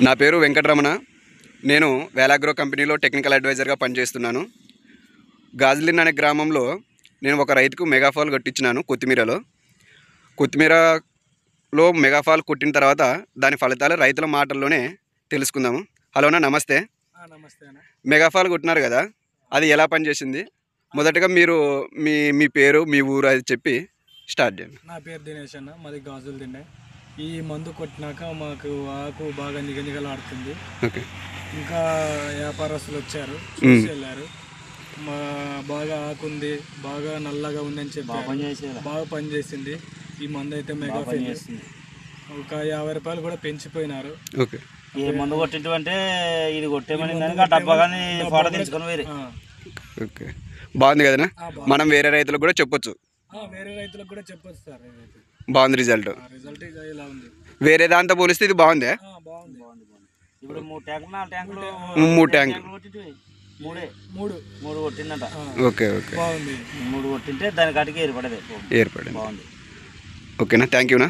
నా పేరు వెంకటరమణ. నేను వేలాగ్రో కంపెనీలో టెక్నికల్ అడ్వైజర్గా పనిచేస్తున్నాను. గాజులిన్ అనే గ్రామంలో నేను ఒక రైతుకు మెగాఫాల్ కొట్టించినాను. కొత్తిమీరలో మెగాఫాల్ కొట్టిన తర్వాత దాని ఫలితాలు రైతుల మాటల్లోనే తెలుసుకుందాము. హలో అన్న, నమస్తే. నమస్తే అన్న. మెగాఫాల్ కొట్టినారు కదా, అది ఎలా పనిచేసింది? మొదటగా మీరు మీ పేరు, మీ ఊరు అది చెప్పి స్టార్ట్ చేయండి. నా పేరు దినేష్ అన్న, మాది గాజులు తిండే. ఈ మందు కొట్టినాక మాకు ఆకు బాగా నిగనిగలాడుతుంది. ఓకే. ఇంకా వ్యాపారస్తులు వచ్చారు, చూసి వెళ్ళారు. బాగా ఆకుంది, బాగా నల్లగా ఉందని చెప్పి బాగా పనిచేసింది. ఈ మందు అయితే మెగా చేస్తుంది. ఒక 50 రూపాయలు కూడా పెంచిపోయినారు. ఓకే. ఏ మందు కొట్టింటే ఇది కొట్టేమని డబ్బా కానీ ఫోటో తీసుకొని వేరే. ఓకే, బాగుంది కదనా? మనం వేరే రైతులకు కూడా చెప్పొచ్చు. వేరే రైతులకు కూడా చెప్పొచ్చు సార్. బాగుంది రిజల్ట్. ఇలా ఉంది. వేరే దాంతో పోలిస్తే ఇది బాగుంది. బాగుంది. ఇప్పుడు 3 ట్యాంకులు 4 ట్యాంకులు 3 ట్యాంకులు మూడు కొట్టిందట. ఓకే ఓకే, బాగుంది. 3 కొట్టింటే దాని కాటికి ఏర్పడేది. ఏర్పడింది. బాగుంది. ఓకేనా, థ్యాంక్ యూనా.